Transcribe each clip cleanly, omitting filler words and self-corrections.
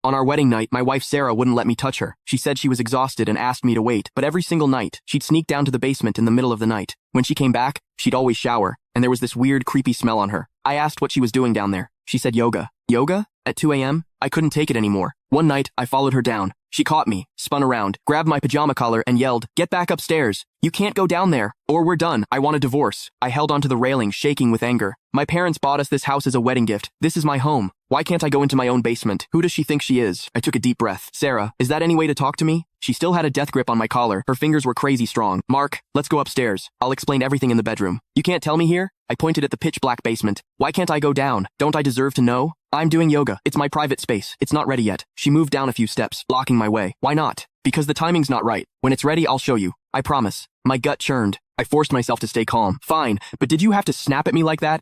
On our wedding night, my wife Sarah wouldn't let me touch her. She said she was exhausted and asked me to wait, but every single night, she'd sneak down to the basement in the middle of the night. When she came back, she'd always shower, and there was this weird, creepy smell on her. I asked what she was doing down there. She said yoga. Yoga? At 2 a.m.? I couldn't take it anymore. One night, I followed her down. She caught me, spun around, grabbed my pajama collar, and yelled, "Get back upstairs. You can't go down there, or we're done. I want a divorce." I held onto the railing, shaking with anger. My parents bought us this house as a wedding gift. This is my home. Why can't I go into my own basement? Who does she think she is? I took a deep breath. Sarah, is that any way to talk to me? She still had a death grip on my collar. Her fingers were crazy strong. Mark, let's go upstairs. I'll explain everything in the bedroom. You can't tell me here? I pointed at the pitch-black basement. Why can't I go down? Don't I deserve to know? I'm doing yoga. It's my private space. It's not ready yet. She moved down a few steps, blocking my way. Why not? Because the timing's not right. When it's ready, I'll show you. I promise. My gut churned. I forced myself to stay calm. Fine, but did you have to snap at me like that?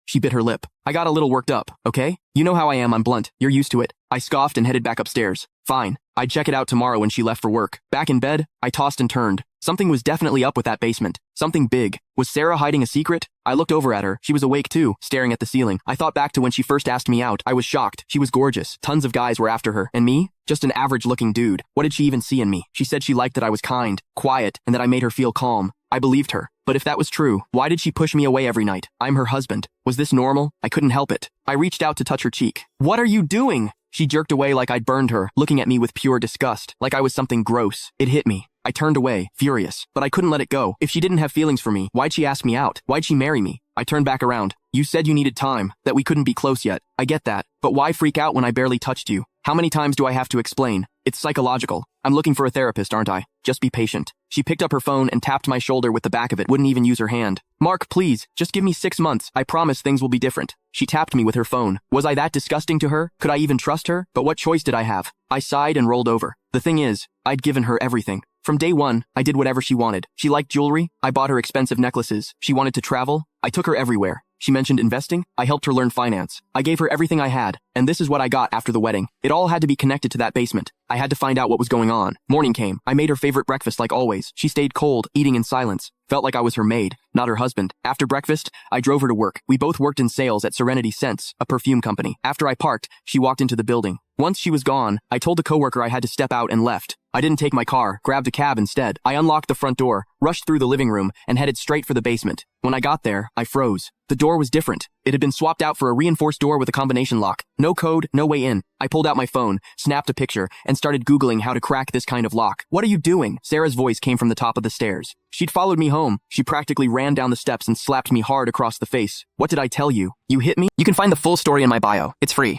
She bit her lip. I got a little worked up, okay? You know how I am, I'm blunt. You're used to it. I scoffed and headed back upstairs. Fine. I'd check it out tomorrow when she left for work. Back in bed, I tossed and turned. Something was definitely up with that basement. Something big. Was Sarah hiding a secret? I looked over at her. She was awake too, staring at the ceiling. I thought back to when she first asked me out. I was shocked. She was gorgeous. Tons of guys were after her. And me? Just an average-looking dude. What did she even see in me? She said she liked that I was kind, quiet, and that I made her feel calm. I believed her. But if that was true, why did she push me away every night? I'm her husband. Was this normal? I couldn't help it. I reached out to touch her cheek. What are you doing? She jerked away like I'd burned her, looking at me with pure disgust, like I was something gross. It hit me. I turned away, furious, but I couldn't let it go. If she didn't have feelings for me, why'd she ask me out? Why'd she marry me? I turned back around. You said you needed time, that we couldn't be close yet. I get that, but why freak out when I barely touched you? How many times do I have to explain? It's psychological. I'm looking for a therapist, aren't I? Just be patient. She picked up her phone and tapped my shoulder with the back of it, wouldn't even use her hand. Mark, please, just give me 6 months. I promise things will be different. She tapped me with her phone. Was I that disgusting to her? Could I even trust her? But what choice did I have? I sighed and rolled over. The thing is, I'd given her everything. From day one, I did whatever she wanted. She liked jewelry. I bought her expensive necklaces. She wanted to travel. I took her everywhere. She mentioned investing. I helped her learn finance. I gave her everything I had. And this is what I got after the wedding. It all had to be connected to that basement. I had to find out what was going on. Morning came. I made her favorite breakfast like always. She stayed cold, eating in silence. Felt like I was her maid, not her husband. After breakfast, I drove her to work. We both worked in sales at Serenity Scents, a perfume company. After I parked, she walked into the building. Once she was gone, I told the coworker I had to step out and left. I didn't take my car, grabbed a cab instead. I unlocked the front door, rushed through the living room, and headed straight for the basement. When I got there, I froze. The door was different. It had been swapped out for a reinforced door with a combination lock. No code, no way in. I pulled out my phone, snapped a picture, and started Googling how to crack this kind of lock. What are you doing? Sarah's voice came from the top of the stairs. She'd followed me home. She practically ran down the steps and slapped me hard across the face. What did I tell you? You hit me? You can find the full story in my bio. It's free.